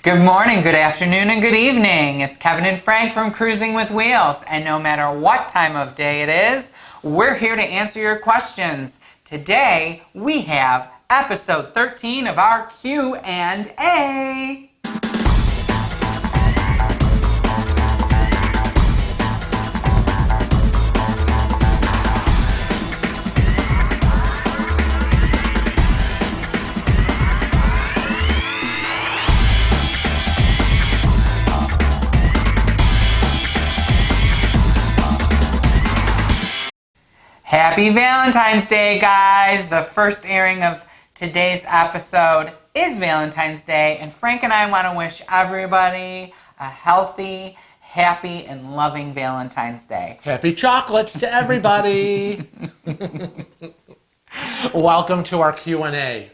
Good morning, good afternoon, and good evening. It's Kevin and Frank from Cruising with Wheels, and no matter what time of day it is, we're here to answer your questions. Today, we have episode 13 of our Q&A. Happy Valentine's Day, guys! The first airing of today's episode is Valentine's Day, and Frank and I want to wish everybody a healthy, happy, and loving Valentine's Day. Happy chocolates to everybody! Welcome to our Q&A.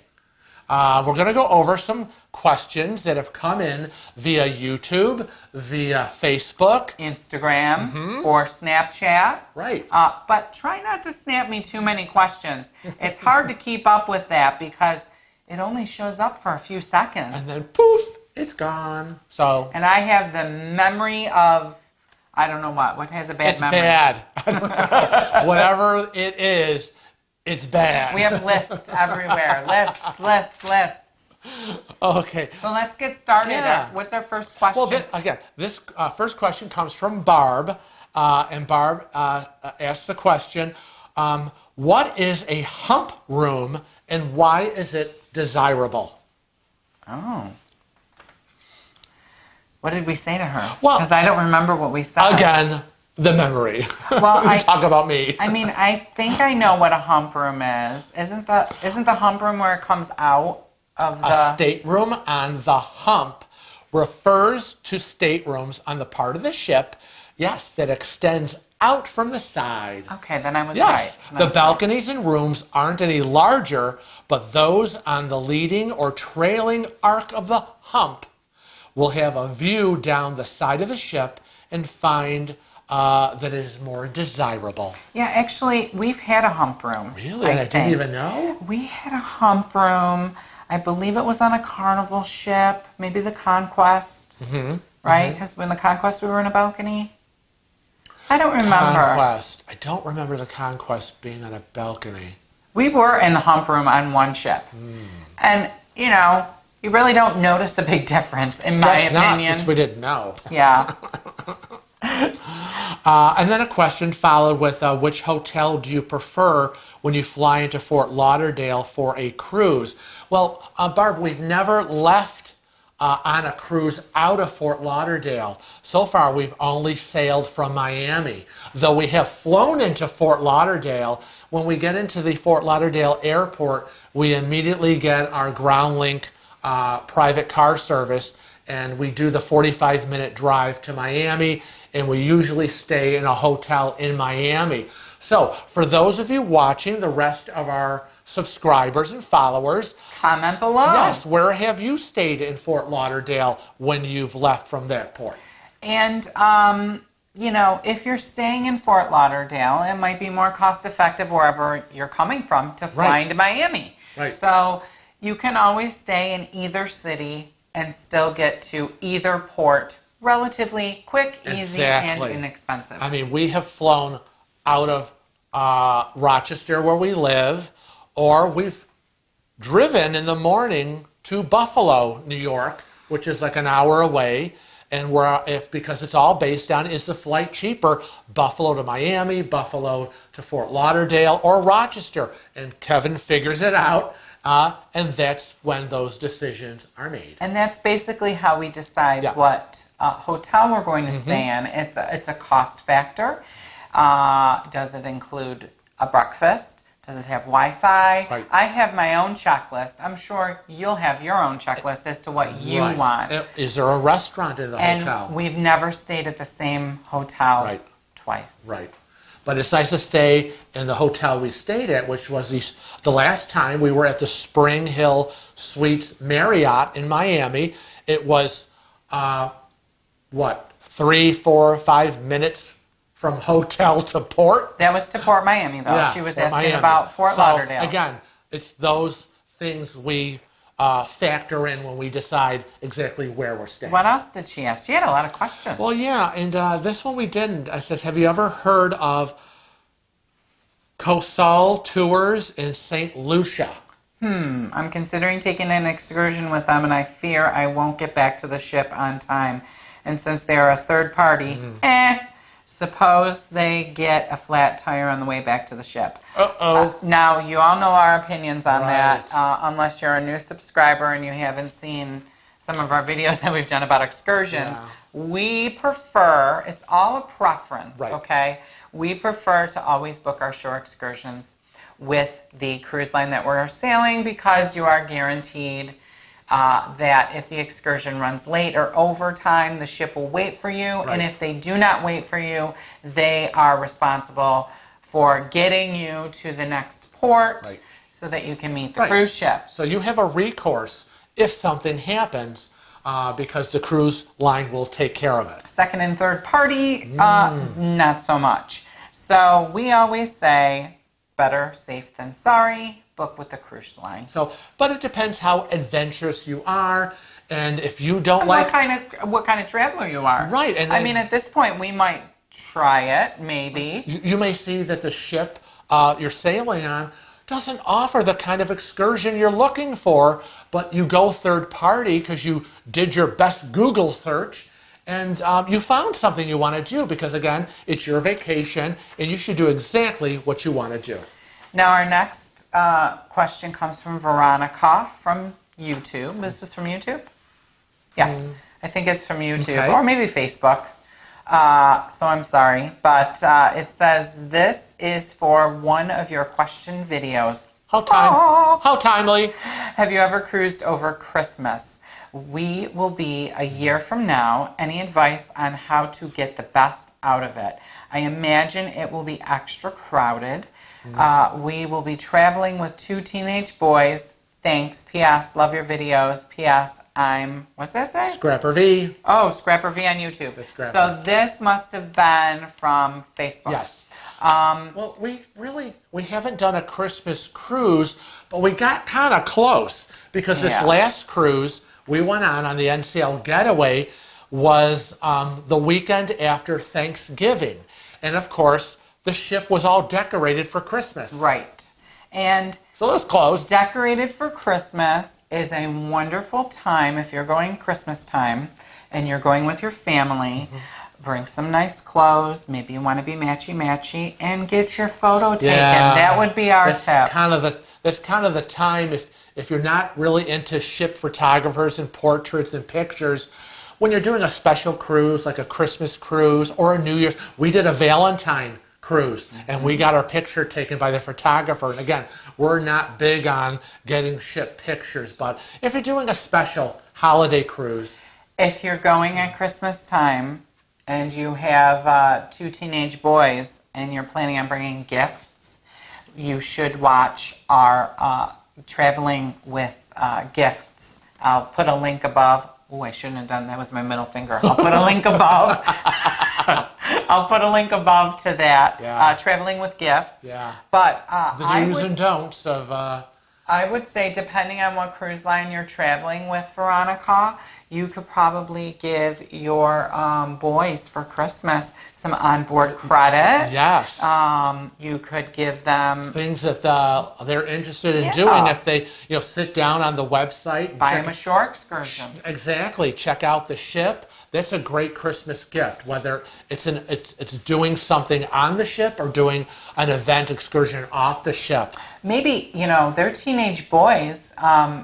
We're going to go over some questions that have come in via YouTube, via Facebook, Instagram, or Snapchat. Right. But try not to snap me too many questions. It's hard to keep up with that because it only shows up for a few seconds. And then poof, it's gone. So. And I have the memory of, I don't know what has a bad memory. It's bad. Whatever it is, it's bad. We have lists everywhere. Lists. Okay. So let's get started. Yeah. What's our first question? Well, this first question comes from Barb. And Barb asks the question, what is a hump room and why is it desirable? Oh. What did we say to her? Well, because I don't remember what we said. Again, the memory. Well, talk about me. I mean, I think I know what a hump room is. Isn't the hump room where it comes out of the... A stateroom on the hump refers to staterooms on the part of the ship, yes, that extends out from the side. Okay, then I was yes, right. the balconies and rooms aren't any larger, but those on the leading or trailing arc of the hump will have a view down the side of the ship and find that it is more desirable. Yeah, actually, we've had a hump room. Really? I didn't even know? We had a hump room. I believe it was on a Carnival ship, maybe the Conquest, right? Because when the Conquest we were in a balcony? I don't remember. Conquest. I don't remember the Conquest being on a balcony. We were in the hump room on one ship. And, you know, you really don't notice a big difference, in my opinion. Not, since we didn't know. Yeah. And then a question followed with, which hotel do you prefer when you fly into Fort Lauderdale for a cruise? Well, Barb, we've never left on a cruise out of Fort Lauderdale. So far, we've only sailed from Miami. Though we have flown into Fort Lauderdale, when we get into the Fort Lauderdale airport, we immediately get our GroundLink private car service, and we do the 45-minute drive to Miami, and we usually stay in a hotel in Miami. So, for those of you watching, the rest of our subscribers and followers, comment below. Yes, where have you stayed in Fort Lauderdale when you've left from that port? And, you know, if you're staying in Fort Lauderdale, it might be more cost-effective wherever you're coming from to fly into Miami. Right. So, you can always stay in either city and still get to either port relatively quick, easy, and inexpensive. I mean, we have flown out of Rochester, where we live, or we've driven in the morning to Buffalo, New York, which is like an hour away. And because it's all based on, is the flight cheaper, Buffalo to Miami, Buffalo to Fort Lauderdale, or Rochester? And Kevin figures it out. And that's when those decisions are made. And that's basically how we decide what hotel we're going to stay in. It's a cost factor. Does it include a breakfast? Does it have Wi-Fi? Right. I have my own checklist. I'm sure you'll have your own checklist as to what you want. Is there a restaurant in the hotel? And we've never stayed at the same hotel twice. Right. But it's nice to stay in the hotel we stayed at, which was the last time we were at the Spring Hill Suites Marriott in Miami. It was, 3, 4, 5 minutes from hotel to port. That was to Port Miami, though. Yeah, she was Port asking Miami. about Fort Lauderdale. Again, it's those things we factor in when we decide exactly where we're staying. What else did she ask? She had a lot of questions. Well, yeah, and this one we didn't. I says, have you ever heard of Cosal Tours in St. Lucia? I'm considering taking an excursion with them, and I fear I won't get back to the ship on time. And since they are a third party, suppose they get a flat tire on the way back to the ship. Now, you all know our opinions on that, unless you're a new subscriber and you haven't seen some of our videos that we've done about excursions. Yeah. We prefer, it's all a preference, Right. okay? We prefer to always book our shore excursions with the cruise line that we're sailing, because you are guaranteed that if the excursion runs late or overtime, the ship will wait for you. Right. And if they do not wait for you, they are responsible for getting you to the next port, Right. so that you can meet the cruise ship. So you have a recourse if something happens, because the cruise line will take care of it. Second and third party, not so much. So we always say, better safe than sorry. Book with the cruise line. So, but it depends how adventurous you are, and if you don't And like what kind of traveler you are. Right, and I mean, at this point, we might try it, maybe. you may see that the ship you're sailing on doesn't offer the kind of excursion you're looking for, but you go third party because you did your best Google search and you found something you want to do, because again, it's your vacation and you should do exactly what you want to do. Now, our next question comes from Veronica from YouTube. This was from YouTube? Yes, I think it's from YouTube, Okay. or maybe Facebook. So I'm sorry, but it says, this is for one of your question videos. How timely. Have you ever cruised over Christmas? We will be a year from now. Any advice on how to get the best out of it? I imagine it will be extra crowded. We will be traveling with 2 teenage boys. Thanks. P.S. Love your videos. P.S. I'm, what's that say? Scrapper V. Oh, Scrapper V on YouTube. Scrapper. So this must have been from Facebook. Yes. Well, we haven't done a Christmas cruise, but we got kind of close, because this Yeah. last cruise we went on the NCL Getaway was the weekend after Thanksgiving. And of course, the ship was all decorated for Christmas. Right. And So it was close. decorated for Christmas is a wonderful time if you're going Christmas time and you're going with your family. Bring some nice clothes. Maybe you want to be matchy-matchy and get your photo taken. Yeah. That would be our That's tip. that's kind of the time, if you're not really into ship photographers and portraits and pictures, when you're doing a special cruise like a Christmas cruise or a New Year's. We did a Valentine cruise and we got our picture taken by the photographer. And again, we're not big on getting ship pictures, but if you're doing a special holiday cruise, If you're going at Christmas time and you have 2 teenage boys and you're planning on bringing gifts, you should watch our Traveling with Gifts. I'll put a link above. Oh, I shouldn't have done that. Was my middle finger. I'll put a link above. I'll put a link above to that. Yeah. Traveling with Gifts. Yeah. But the do's and don'ts of I would say, depending on what cruise line you're traveling with, Veronica, you could probably give your boys for Christmas some onboard credit. yes. You could give them, Things that they're interested in Yeah. doing if they sit down on the website and buy check them a shore excursion. exactly check out the ship. That's a great Christmas gift, whether it's doing something on the ship or doing an event excursion off the ship. Maybe, they're teenage boys.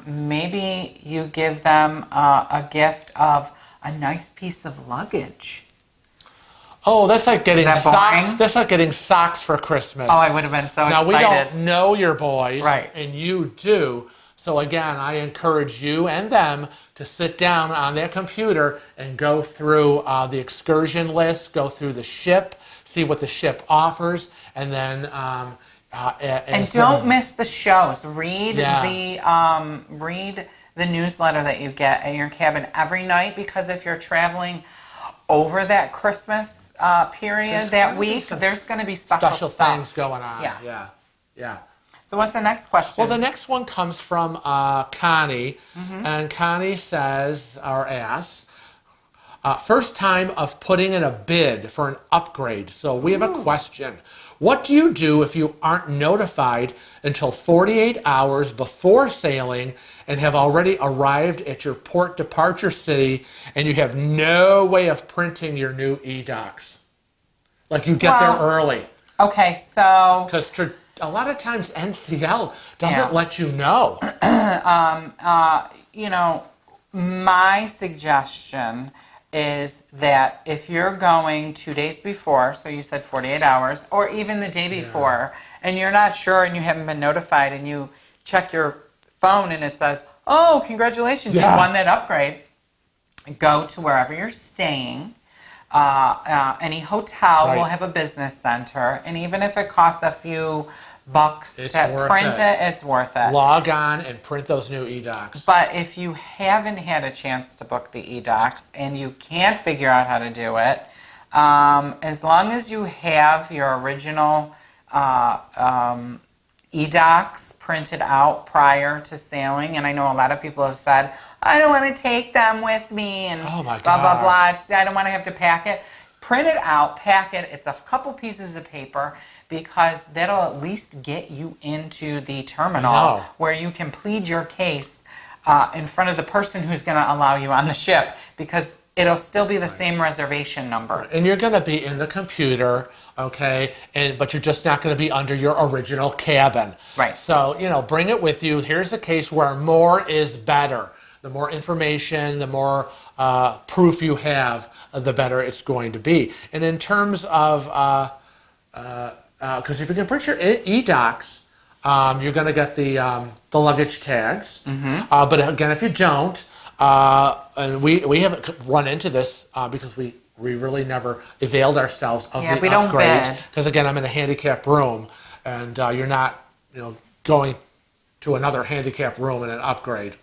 Maybe you give them a gift of a nice piece of luggage. Oh, that's like getting Is that boring? That's like getting socks for Christmas. Oh, I would have been so Now, excited. we don't know your boys, Right. and you do. So again, I encourage you and them to sit down on their computer and go through the excursion list, go through the ship, see what the ship offers, and then And don't miss the shows. Read Yeah. read the newsletter that you get at your cabin every night, because if you're traveling over that Christmas period, There's that gonna be week, some there's going to be special stuff. things going on. Yeah. Yeah. So what's the next question? Well, the next one comes from Connie, and Connie says or asks, first time of putting in a bid for an upgrade. So we have a question. What do you do if you aren't notified until 48 hours before sailing and have already arrived at your port departure city and you have no way of printing your new e-docs? Like you get there early. Okay, so... Because a lot of times NCL doesn't let you know. You know, my suggestion is that if you're going 2 days before, so you said 48 hours, or even the day before, and you're not sure and you haven't been notified and you check your phone and it says, oh, congratulations, you won that upgrade, go to wherever you're staying. Any hotel will have a business center, and even if it costs a few bucks to print it, it's worth it. Log on and print those new e-docs. But if you haven't had a chance to book the e-docs and you can't figure out how to do it, as long as you have your original e-docs printed out prior to sailing, and I know a lot of people have said, I don't want to take them with me, and blah, blah, blah. I don't want to have to pack it. Print it out, pack it. It's a couple pieces of paper, because that'll at least get you into the terminal where you can plead your case in front of the person who's going to allow you on the ship, because it'll still be the same reservation number. And you're going to be in the computer, okay, but you're just not going to be under your original cabin. Right. So, you know, bring it with you. Here's a case where more is better. The more information, the more proof you have, the better it's going to be. And in terms of... because if you can print your e-docs, you're going to get the luggage tags. But again, if you don't, and we haven't run into this because we really never availed ourselves of the upgrade. Because again, I'm in a handicapped room, and you're not, going to another handicapped room in an upgrade.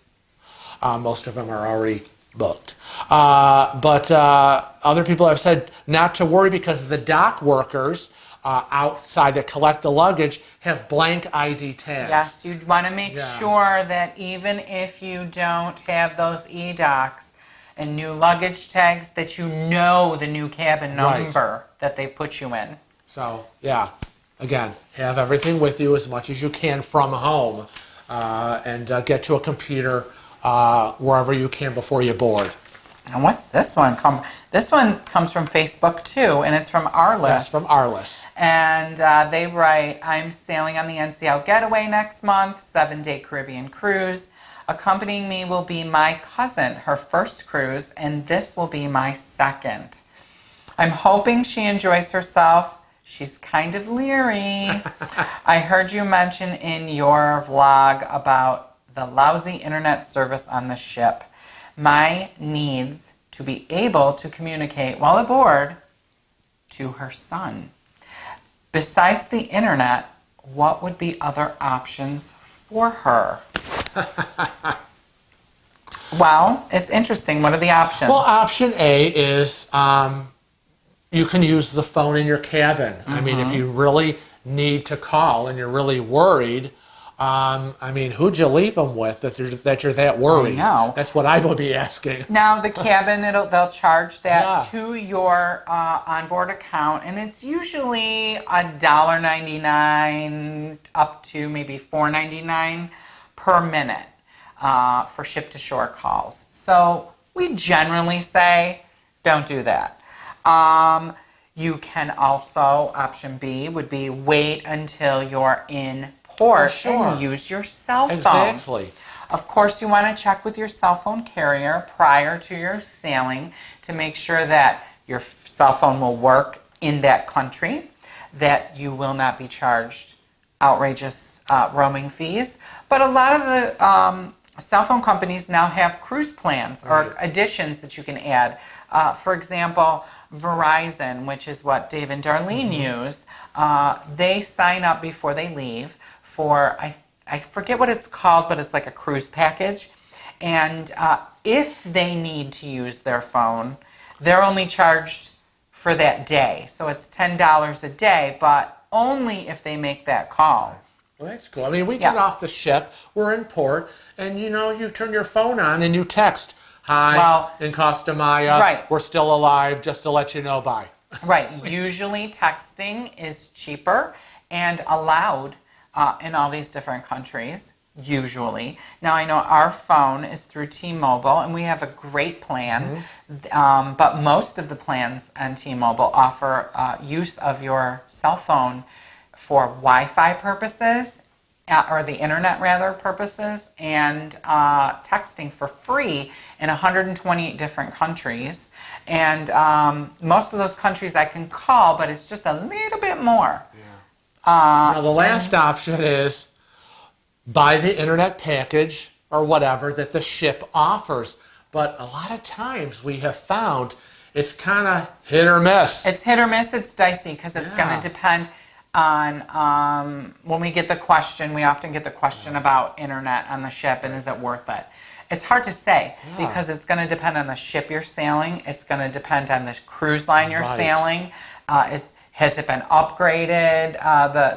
Most of them are already booked. But other people have said not to worry, because the dock workers outside that collect the luggage have blank ID tags. Yes, you want to make sure that even if you don't have those e-docs and new luggage tags, that you know the new cabin number that they put you in. So, again, have everything with you as much as you can from home, and get to a computer wherever you can before you board. And what's this one? This one comes from Facebook too, and it's from Arliss. That's from Arliss. And they write, I'm sailing on the NCL Getaway next month, 7-day Caribbean cruise. Accompanying me will be my cousin, her first cruise, and this will be my second. I'm hoping she enjoys herself. She's kind of leery. I heard you mention in your vlog about the lousy internet service on the ship. My needs to be able to communicate while aboard to her son. Besides the internet, what would be other options for her? Well, it's interesting. What are the options? Well, option A is you can use the phone in your cabin. I mean, if you really need to call and you're really worried, who'd you leave them with that you're that worried? I know. That's what I would be asking. Now, the cabin, they'll charge that to your onboard account, and it's usually $1.99 up to maybe $4.99 per minute for ship-to-shore calls. So we generally say, don't do that. You can also, option B would be wait until you're in port and use your cell phone. Exactly. Of course, you want to check with your cell phone carrier prior to your sailing to make sure that your cell phone will work in that country, that you will not be charged outrageous roaming fees. But a lot of the cell phone companies now have cruise plans or additions that you can add. For example, Verizon, which is what Dave and Darlene use, they sign up before they leave for, I forget what it's called, but it's like a cruise package. And if they need to use their phone, they're only charged for that day. So it's $10 a day, but only if they make that call. Well, that's cool. I mean, we get off the ship, we're in port, and you turn your phone on and you text, "Hi, in Costa Maya, right. we're still alive, just to let you know, bye." Right. Usually texting is cheaper and allowed in all these different countries, usually. Now, I know our phone is through T-Mobile, and we have a great plan, but most of the plans on T-Mobile offer use of your cell phone for Wi-Fi purposes, or the internet rather purposes, and texting for free in 128 different countries. And most of those countries I can call, but it's just a little bit more. Now, the last option is buy the internet package or whatever that the ship offers. But a lot of times we have found it's kind of hit or miss. It's hit or miss. It's dicey because it's going to depend on when we get the question. We often get the question about internet on the ship, and is it worth it? It's hard to say because it's going to depend on the ship you're sailing. It's going to depend on the cruise line you're sailing. Has it been upgraded?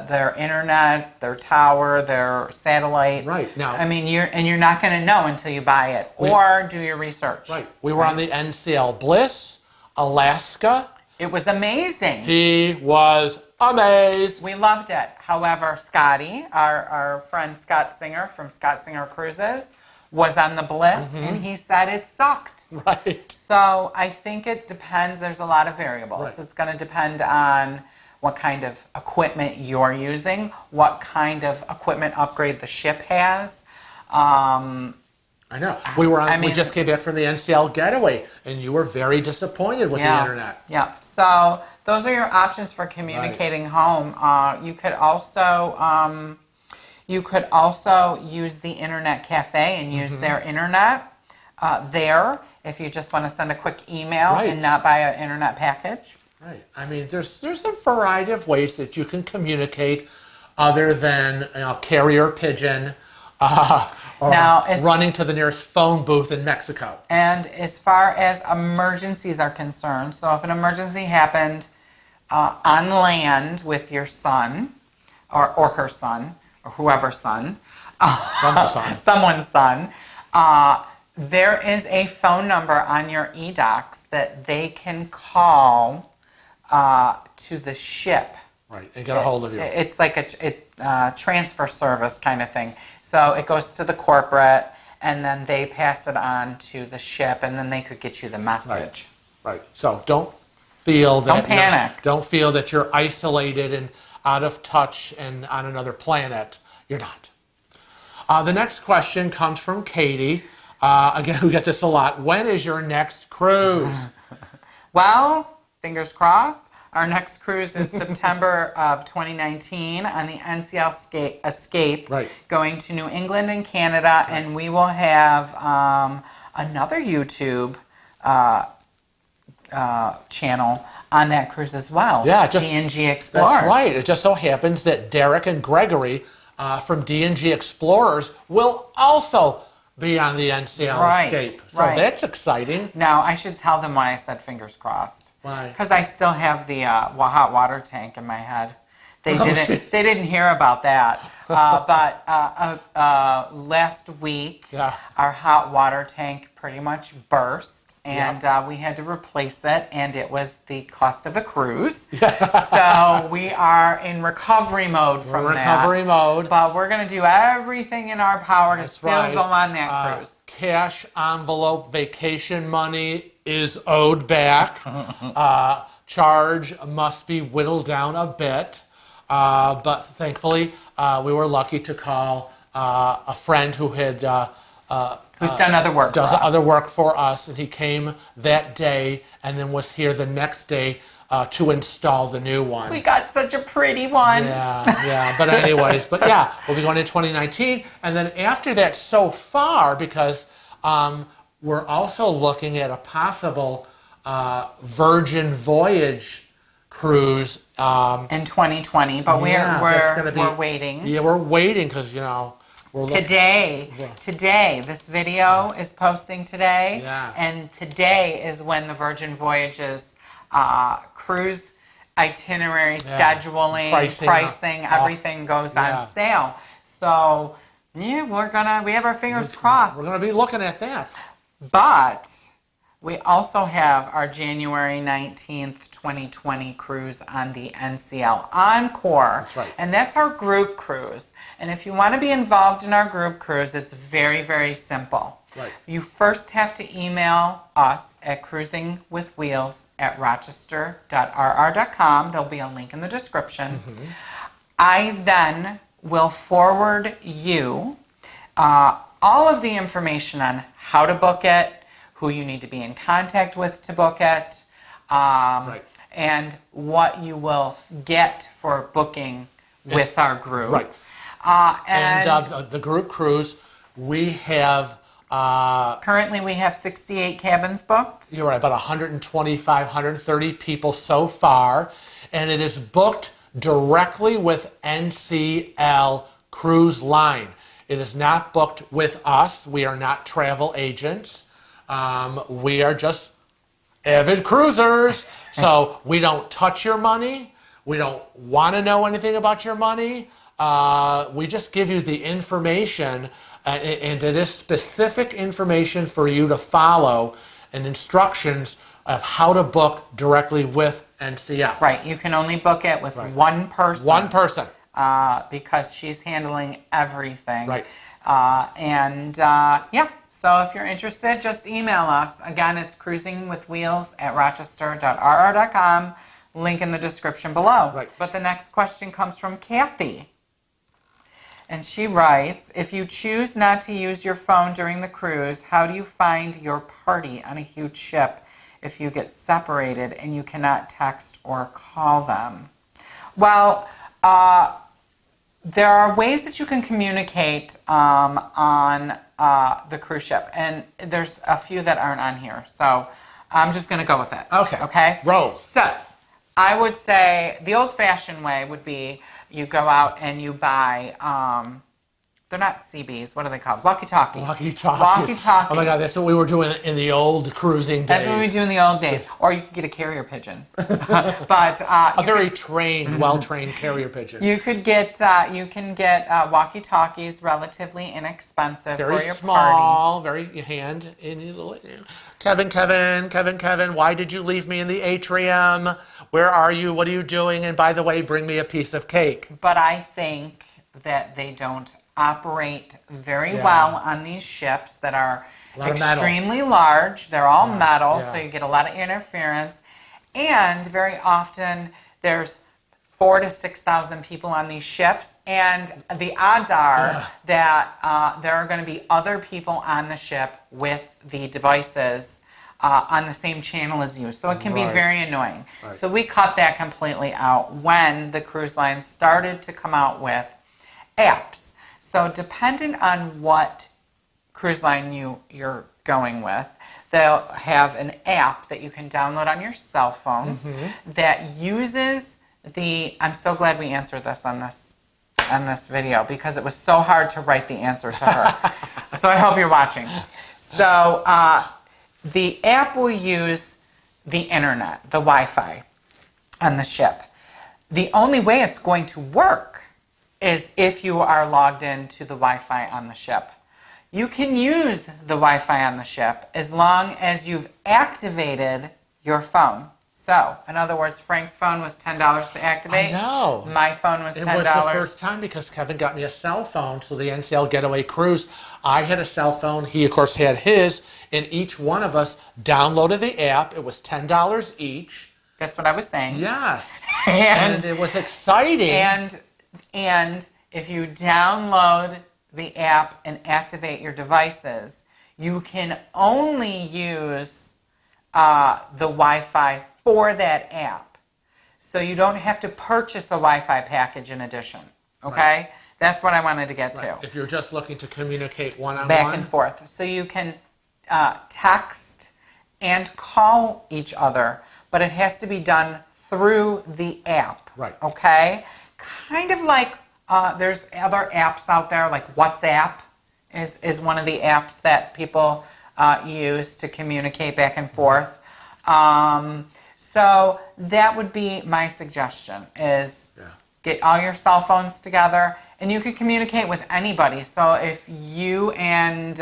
Their internet, their tower, their satellite. Right now, I mean, you're not going to know until you buy it or do your research. Right. We were on the NCL Bliss, Alaska. It was amazing. He was amazed. We loved it. However, Scotty, our friend Scott Singer from Scott Singer Cruises, was on the Bliss, and he said it sucked. Right. So I think it depends. There's a lot of variables. Right. It's going to depend on what kind of equipment you're using, what kind of equipment upgrade the ship has. I know. We just came back from the NCL getaway, and you were very disappointed with the internet. Yeah. So those are your options for communicating home. You could also use the internet cafe and use their internet there if you just want to send a quick email and not buy an internet package. Right. I mean, there's a variety of ways that you can communicate other than carrier pigeon or running to the nearest phone booth in Mexico. And as far as emergencies are concerned, so if an emergency happened on land with your son or her son, or whoever's son, someone's son, there is a phone number on your eDocs that they can call to the ship. Right, and get a hold of you. It's like a transfer service kind of thing. So it goes to the corporate, and then they pass it on to the ship, and then they could get you the message. Right. So don't feel that. Don't panic. Don't feel that you're isolated and out of touch and on another planet. You're not. The next question comes from Katie. Again, we get this a lot. When is your next cruise? Well, fingers crossed. Our next cruise is September of 2019 on the NCL Escape, going to New England and Canada, and we will have another YouTube channel on that cruise as well. Yeah, D&G Explorers. That's right. It just so happens that Derek and Gregory from D&G Explorers will also be on the NCL Escape. So that's exciting. Now, I should tell them why I said fingers crossed. Why? Because I still have the hot water tank in my head. They didn't hear about that. But last week, our hot water tank pretty much burst. And we had to replace it, and it was the cost of a cruise. So we are in recovery mode from that. But we're going to do everything in our power to still go on that cruise. Cash envelope vacation money is owed back. Charge must be whittled down a bit. But thankfully, we were lucky to call a friend who had... who's done other work does other work for us, and he came that day and then was here the next day to install the new one. We got such a pretty one. Yeah. But anyways, we'll be going in 2019, and then after that, so far, because we're also looking at a possible Virgin Voyage cruise in 2020, but we're waiting. Yeah, we're waiting because Today, this video is posting today, and today is when the Virgin Voyages cruise itinerary, scheduling, pricing, everything goes on sale. So, yeah, we have our fingers crossed. We're going to be looking at that. But we also have our January 19th, 2020 cruise on the NCL Encore. That's right. And that's our group cruise. And if you want to be involved in our group cruise, it's very, very simple. Right. You first have to email us at cruisingwithwheels@rochester.rr.com. There'll be a link in the description. I then will forward you all of the information on how to book it, who you need to be in contact with to book it, and what you will get for booking with our group. Right. And the group cruise, we have... currently we have 68 cabins booked. You're right, about 125, 130 people so far. And it is booked directly with NCL Cruise Line. It is not booked with us. We are not travel agents. We are just avid cruisers. So we don't touch your money. We don't want to know anything about your money. We just give you the information, and it is specific information for you to follow and instructions of how to book directly with NCL. Right. You can only book it with one person. One person. Because she's handling everything. Right. So if you're interested, just email us. Again, it's cruisingwithwheels@rochester.rr.com. Link in the description below. Right. But the next question comes from Kathy. And she writes, if you choose not to use your phone during the cruise, how do you find your party on a huge ship if you get separated and you cannot text or call them? Well, there are ways that you can communicate on the cruise ship, and there's a few that aren't on here, so I'm just going to go with it. Okay. Roll. So I would say the old-fashioned way would be you go out and you buy, they're not CBs, what are they called? Walkie-talkies. Walkie-talkies. Oh my God, that's what we were doing in the old cruising days. That's what we do in the old days. Or you could get a carrier pigeon. But a very trained, well-trained carrier pigeon. You can get walkie-talkies, relatively inexpensive for your very small, party. very hand in your little. Kevin, why did you leave me in the atrium? Where are you? What are you doing? And by the way, bring me a piece of cake. But I think that they don't operate very well on these ships that are extremely large. They're all metal, so you get a lot of interference. And very often there's 4,000 to 6,000 people on these ships, and the odds are that there are going to be other people on the ship with the devices on the same channel as you. So it can be very annoying. So we cut that completely out when the cruise lines started to come out with apps. So depending on what cruise line you're going with, they'll have an app that you can download on your cell phone that uses I'm so glad we answered this on this video because it was so hard to write the answer to her. So I hope you're watching. So the app will use the internet, the Wi-Fi on the ship. The only way it's going to work is if you are logged into the Wi-Fi on the ship. You can use the Wi-Fi on the ship as long as you've activated your phone. So, in other words, Frank's phone was $10 to activate. I know. My phone was $10. It was the first time because Kevin got me a cell phone, so the NCL Getaway Cruise, I had a cell phone, he of course had his, and each one of us downloaded the app. It was $10 each. That's what I was saying. Yes. And it was exciting. And if you download the app and activate your devices, you can only use the Wi-Fi for that app. So you don't have to purchase a Wi-Fi package in addition. Okay? Right. That's what I wanted to get to. If you're just looking to communicate one-on-one. Back and forth. So you can text and call each other, but it has to be done through the app. Right. Okay? Kind of like there's other apps out there, like WhatsApp is one of the apps that people use to communicate back and forth. So that would be my suggestion is Yeah. get all your cell phones together and you can communicate with anybody. So if you and,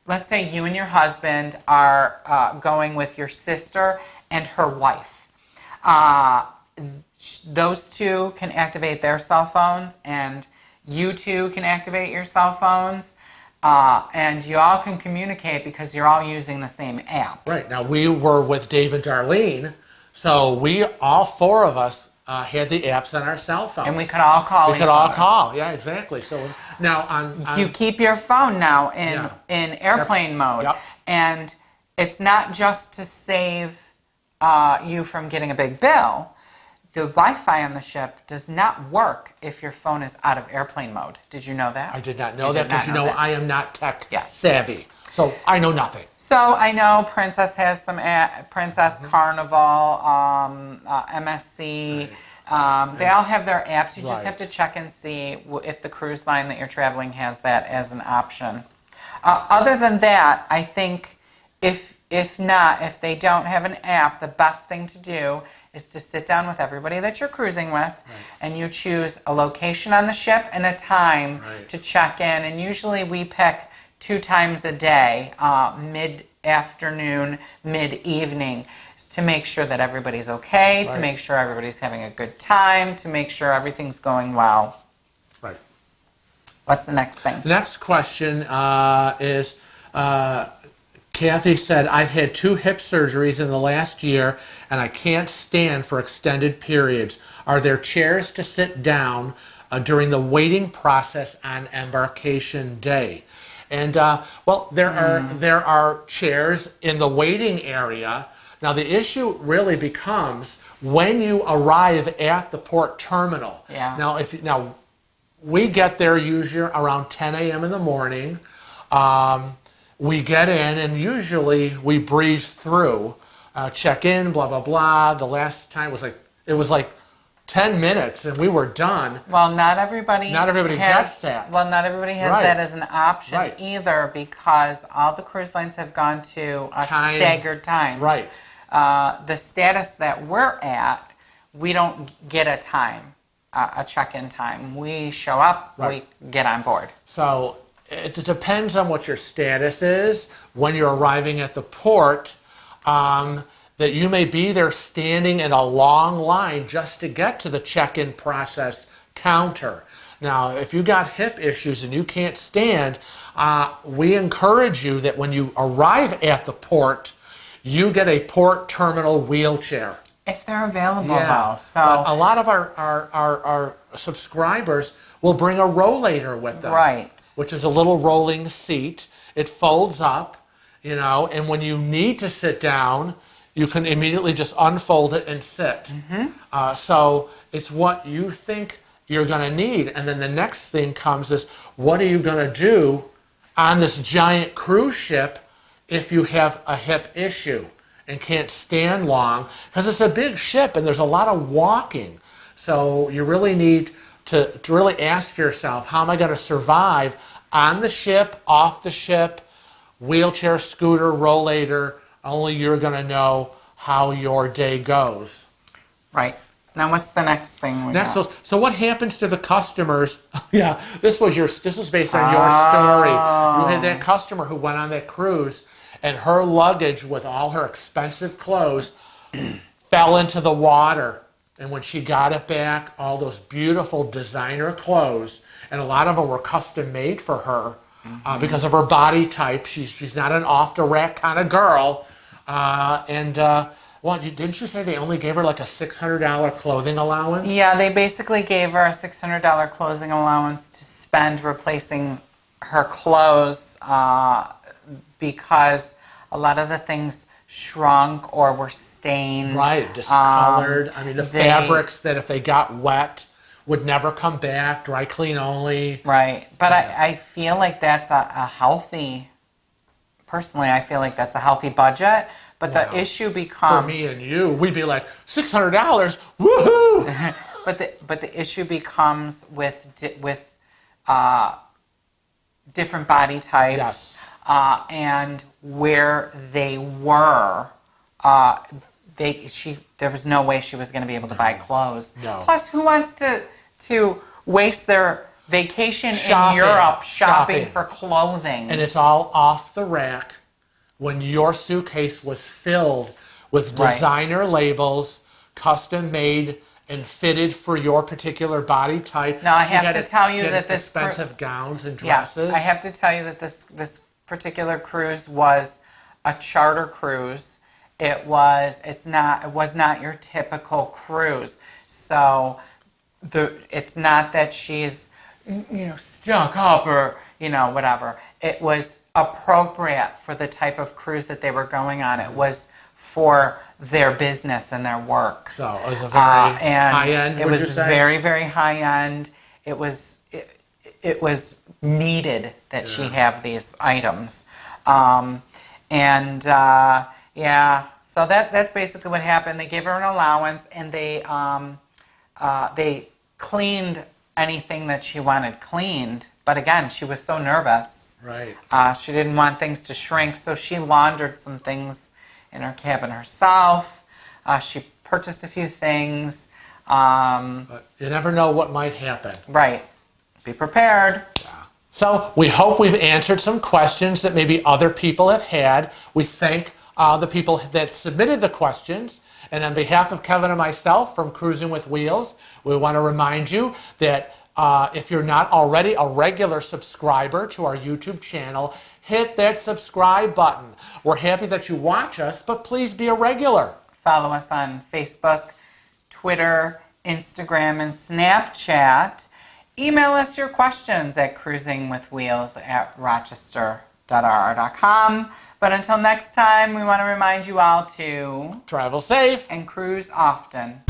let's say you and your husband are going with your sister and her wife. Those two can activate their cell phones and you two can activate your cell phones. And you all can communicate because you're all using the same app. Right. Now, we were with Dave and Darlene, so all four of us had the apps on our cell phones. And we could all call We each could all other. call. Yeah, exactly. So now on You keep your phone now Yeah. in airplane mode. Yep. And it's not just to save you from getting a big bill. The Wi-Fi on the ship does not work if your phone is out of airplane mode. Did you know that? I did not know You that did not because know that. I am not tech Yes. savvy, so I know nothing. So I know Princess has some Princess Carnival, MSC. They all have their apps. You just Right. have to check and see if the cruise line that you're traveling has that as an option. Other than that, I think if they don't have an app, the best thing to do is to sit down with everybody that you're cruising with, and you choose a location on the ship and a time Right. to check in. And usually we pick 2 times a day, mid-afternoon, mid-evening, to make sure that everybody's okay, to Right. make sure everybody's having a good time, to make sure everything's going well. Right. What's the next thing? The next question is Kathy said, I've had 2 hip surgeries in the last year and I can't stand for extended periods. Are there chairs to sit down during the waiting process on embarkation day? And well, there are chairs in the waiting area. Now the issue really becomes when you arrive at the port terminal. Yeah. Now we get there usually around 10 a.m. in the morning. We get in and usually we breeze through, check in, blah, blah, blah. The last time it was like 10 minutes and we were done. Well, not everybody gets that. Well, not everybody has Right. that as an option Right. either, because all the cruise lines have gone to staggered times. Right. The status that we're at, we don't get a time, a check-in time. We show up, Right. we get on board. So it depends on what your status is when you're arriving at the port, that you may be there standing in a long line just to get to the check-in process counter. Now, if you got hip issues and you can't stand, we encourage you that when you arrive at the port, you get a port terminal wheelchair. If they're available, Yeah, though. So, but a lot of our subscribers will bring a rollator with them. right. Which is a little rolling seat. It folds up, and when you need to sit down, you can immediately just unfold it and sit. So it's what you think you're going to need. And then the next thing comes is, what are you going to do on this giant cruise ship if you have a hip issue and can't stand long? Because it's a big ship and there's a lot of walking. So you really need to really ask yourself, how am I going to survive on the ship, off the ship, wheelchair, scooter, rollator? Only you're going to know how your day goes. Right. Now, what's the next thing we Next, got? so what happens to the customers? Yeah, this was based on your story. You had that customer who went on that cruise, and her luggage with all her expensive clothes fell into the water. And when she got it back, all those beautiful designer clothes, and a lot of them were custom made for her because of her body type. She's not an off the rack kind of girl. Well, didn't you say they only gave her like a $600 clothing allowance? Yeah, they basically gave her a $600 closing allowance to spend replacing her clothes because a lot of the things shrunk or were stained. Right, discolored. The fabrics that if they got wet would never come back, dry clean only. Right, but I feel like that's a healthy, personally, I feel like that's a healthy budget. But the issue becomes... For me and you, we'd be like, $600, woohoo! But the issue becomes with different body types. Yes. And where they were, there was no way she was going to be able to buy clothes. No. Plus, who wants to waste their vacation in Shopping. Europe shopping Shopping. for clothing? And it's all off the rack when your suitcase was filled with Right. designer labels, custom made and fitted for your particular body type. Now, I She have had to tell you she had that this expensive gowns and Yes, dresses. I have to tell you that this particular cruise was a charter cruise. It was not your typical cruise. So it's not that she's stuck up or whatever. It was appropriate for the type of cruise that they were going on. It was for their business and their work. So it was a very and high end. It would was you say? very, very high end. It was needed that she have these items, So that's basically what happened. They gave her an allowance, and they cleaned anything that she wanted cleaned. But again, she was so nervous. Right. She didn't want things to shrink, so she laundered some things in her cabin herself. She purchased a few things. But you never know what might happen. Right. Be prepared. So we hope we've answered some questions that maybe other people have had. We thank the people that submitted the questions. And on behalf of Kevin and myself from Cruising with Wheels, we want to remind you that if you're not already a regular subscriber to our YouTube channel, hit that subscribe button. We're happy that you watch us, but please be a regular. Follow us on Facebook, Twitter, Instagram, and Snapchat. Email us your questions at cruisingwithwheels@rochester.rr.com. But until next time, we want to remind you all to Travel safe. and cruise often.